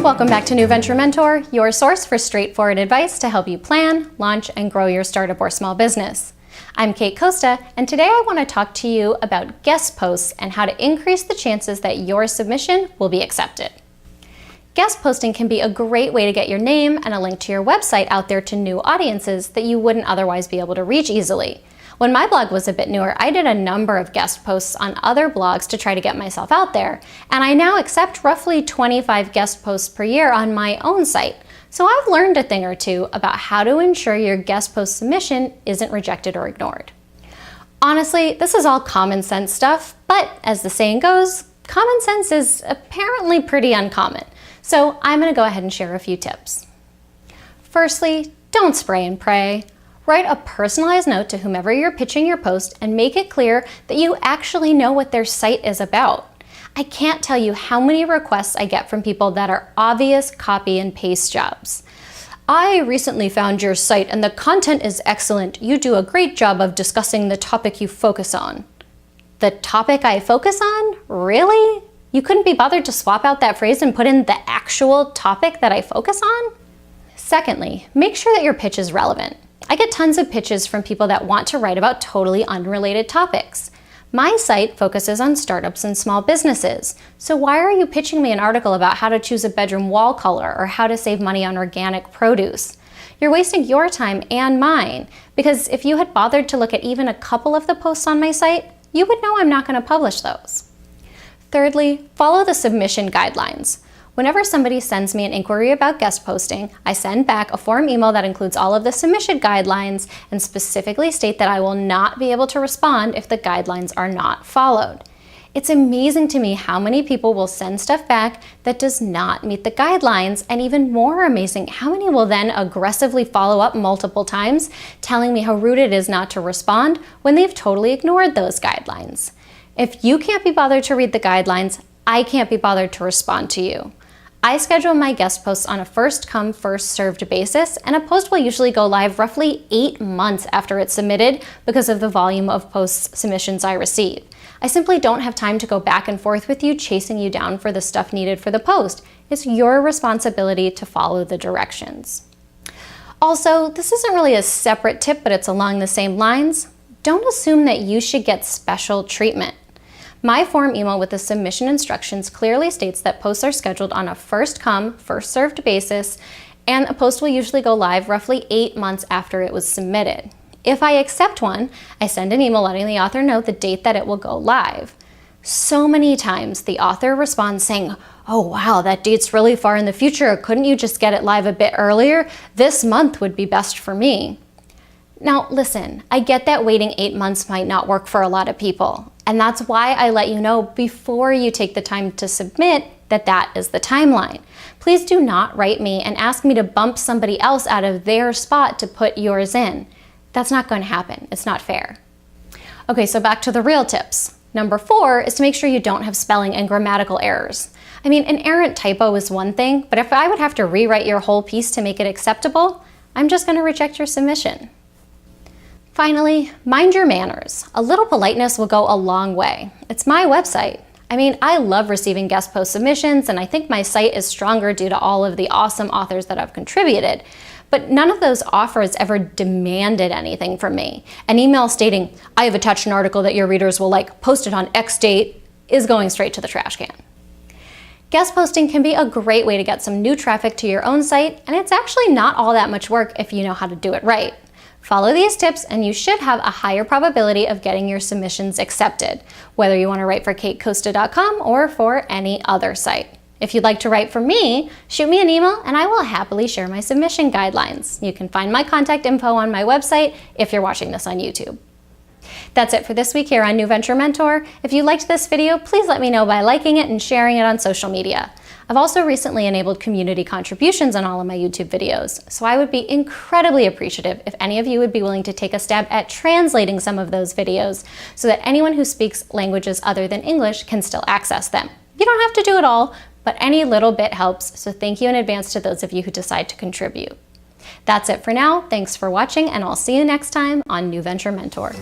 Welcome back to New Venture Mentor, your source for straightforward advice to help you plan, launch, and grow your startup or small business. I'm Kate Costa, and today I want to talk to you about guest posts and how to increase the chances that your submission will be accepted. Guest posting can be a great way to get your name and a link to your website out there to new audiences that you wouldn't otherwise be able to reach easily. When my blog was a bit newer, I did a number of guest posts on other blogs to try to get myself out there, and I now accept roughly 25 guest posts per year on my own site. So I've learned a thing or two about how to ensure your guest post submission isn't rejected or ignored. Honestly, this is all common sense stuff, but as the saying goes, common sense is apparently pretty uncommon. So I'm going to go ahead and share a few tips. Firstly, don't spray and pray. Write a personalized note to whomever you're pitching your post and make it clear that you actually know what their site is about. I can't tell you how many requests I get from people that are obvious copy and paste jobs. I recently found your site and the content is excellent. You do a great job of discussing the topic you focus on. The topic I focus on? Really? You couldn't be bothered to swap out that phrase and put in the actual topic that I focus on? Secondly, make sure that your pitch is relevant. I get tons of pitches from people that want to write about totally unrelated topics. My site focuses on startups and small businesses, so why are you pitching me an article about how to choose a bedroom wall color or how to save money on organic produce? You're wasting your time and mine, because if you had bothered to look at even a couple of the posts on my site, you would know I'm not going to publish those. Thirdly, follow the submission guidelines. Whenever somebody sends me an inquiry about guest posting, I send back a form email that includes all of the submission guidelines and specifically state that I will not be able to respond if the guidelines are not followed. It's amazing to me how many people will send stuff back that does not meet the guidelines, and even more amazing, how many will then aggressively follow up multiple times, telling me how rude it is not to respond when they've totally ignored those guidelines. If you can't be bothered to read the guidelines, I can't be bothered to respond to you. I schedule my guest posts on a first-come, first-served basis, and a post will usually go live roughly 8 months after it's submitted because of the volume of post submissions I receive. I simply don't have time to go back and forth with you, chasing you down for the stuff needed for the post. It's your responsibility to follow the directions. Also, this isn't really a separate tip, but it's along the same lines. Don't assume that you should get special treatment. My form email with the submission instructions clearly states that posts are scheduled on a first-come, first-served basis, and a post will usually go live roughly 8 months after it was submitted. If I accept one, I send an email letting the author know the date that it will go live. So many times the author responds saying, "Oh wow, that date's really far in the future. Couldn't you just get it live a bit earlier? This month would be best for me." Now listen, I get that waiting 8 months might not work for a lot of people, and that's why I let you know before you take the time to submit that that is the timeline. Please do not write me and ask me to bump somebody else out of their spot to put yours in. That's not going to happen. It's not fair. Okay, so back to the real tips. Number 4 is to make sure you don't have spelling and grammatical errors. I mean, an errant typo is one thing, but if I would have to rewrite your whole piece to make it acceptable, I'm just going to reject your submission. Finally, mind your manners. A little politeness will go a long way. It's my website. I mean, I love receiving guest post submissions, and I think my site is stronger due to all of the awesome authors that have contributed. But none of those offers ever demanded anything from me. An email stating, "I have attached an article that your readers will like, posted on X date," is going straight to the trash can. Guest posting can be a great way to get some new traffic to your own site, and it's actually not all that much work if you know how to do it right. Follow these tips and you should have a higher probability of getting your submissions accepted, whether you want to write for katecosta.com or for any other site. If you'd like to write for me, shoot me an email and I will happily share my submission guidelines. You can find my contact info on my website if you're watching this on YouTube. That's it for this week here on New Venture Mentor. If you liked this video, please let me know by liking it and sharing it on social media. I've also recently enabled community contributions on all of my YouTube videos, so I would be incredibly appreciative if any of you would be willing to take a stab at translating some of those videos so that anyone who speaks languages other than English can still access them. You don't have to do it all, but any little bit helps, so thank you in advance to those of you who decide to contribute. That's it for now. Thanks for watching, and I'll see you next time on New Venture Mentor.